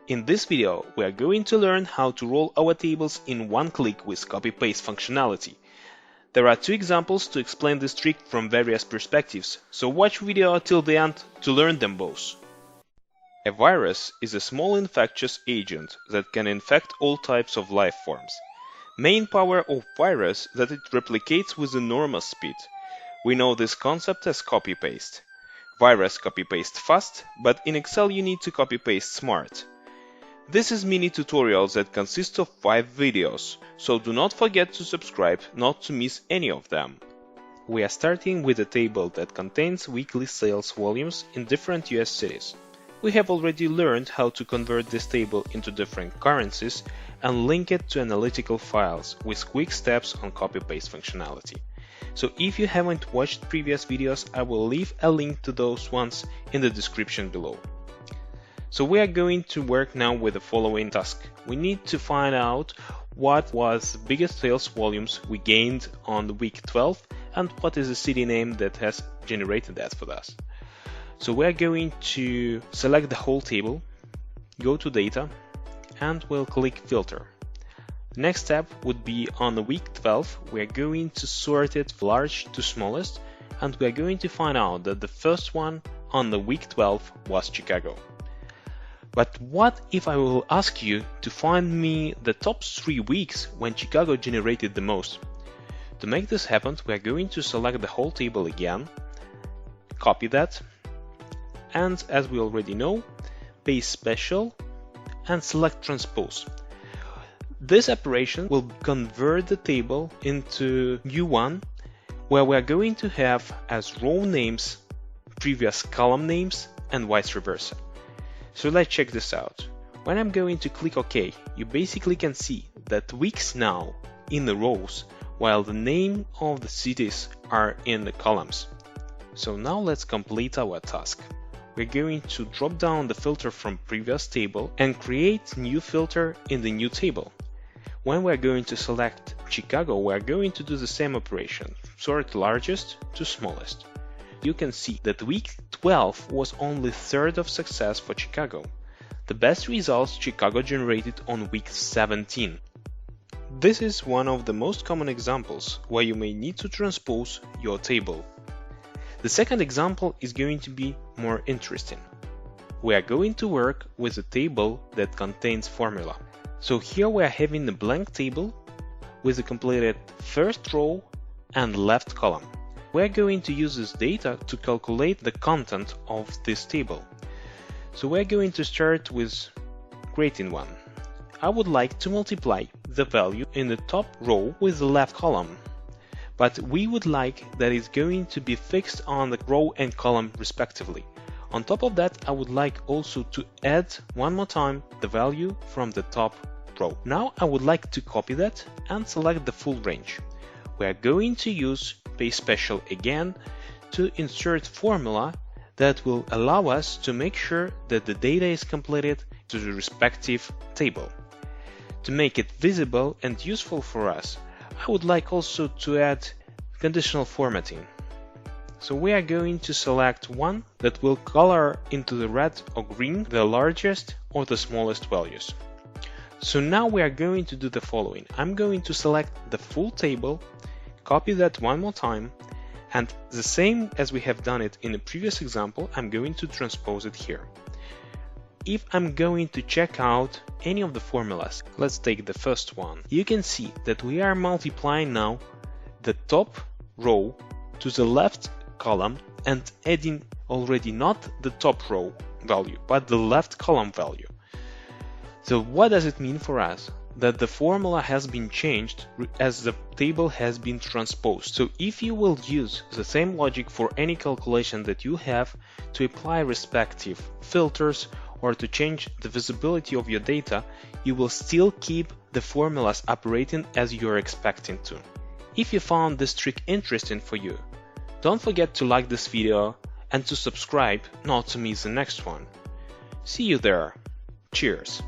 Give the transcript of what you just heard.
In this video, we are going to learn how to roll our tables in one click with copy-paste functionality. There are two examples to explain this trick from various perspectives, so watch video till the end to learn them both. A virus is a small infectious agent that can infect all types of life forms. Main power of virus that it replicates with enormous speed. We know this concept as copy-paste. Virus copy-paste fast, but in Excel you need to copy-paste smart. This is mini tutorials that consist of 5 videos, so do not forget to subscribe not to miss any of them. We are starting with a table that contains weekly sales volumes in different US cities. We have already learned how to convert this table into different currencies and link it to analytical files with quick steps on copy-paste functionality. So if you haven't watched previous videos, I will leave a link to those ones in the description below. So we are going to work now with the following task. We need to find out what was the biggest sales volumes we gained on week 12 and what is the city name that has generated that for us. So we are going to select the whole table, go to data, and we'll click filter. The next step would be on the week 12, we are going to sort it large to smallest, and we are going to find out that the first one on the week 12 was Chicago. But what if I will ask you to find me the top 3 weeks when Chicago generated the most? To make this happen, we are going to select the whole table again, copy that, and as we already know, paste special and select transpose. This operation will convert the table into new one where we are going to have as row names previous column names and vice versa. So let's check this out. When I'm going to click OK, you basically can see that weeks now in the rows while the name of the cities are in the columns. So now let's complete our task. We're going to drop down the filter from previous table and create new filter in the new table. When we're going to select Chicago, we're going to do the same operation, sort largest to smallest. You can see that week 12 was only third of success for Chicago. The best results Chicago generated on week 17. This is one of the most common examples where you may need to transpose your table. The second example is going to be more interesting. We are going to work with a table that contains formula. So here we are having a blank table with a completed first row and left column. We are going to use this data to calculate the content of this table. So we are going to start with creating one. I would like to multiply the value in the top row with the left column, but we would like that it's going to be fixed on the row and column respectively. On top of that, I would like also to add one more time the value from the top row. Now I would like to copy that and select the full range. We are going to use paste special again to insert formula that will allow us to make sure that the data is completed to the respective table. To make it visible and useful for us, I would like also to add conditional formatting. So we are going to select one that will color into the red or green the largest or the smallest values. So now we are going to do the following. I'm going to select the full table, copy that one more time, and the same as we have done it in the previous example, I'm going to transpose it here. If I'm going to check out any of the formulas, let's take the first one. You can see that we are multiplying now the top row to the left column and adding already not the top row value, but the left column value. So what does it mean for us? That the formula has been changed as the table has been transposed. So if you will use the same logic for any calculation that you have to apply respective filters or to change the visibility of your data, you will still keep the formulas operating as you're expecting to. If you found this trick interesting for you, don't forget to like this video and to subscribe not to miss the next one. See you there. Cheers!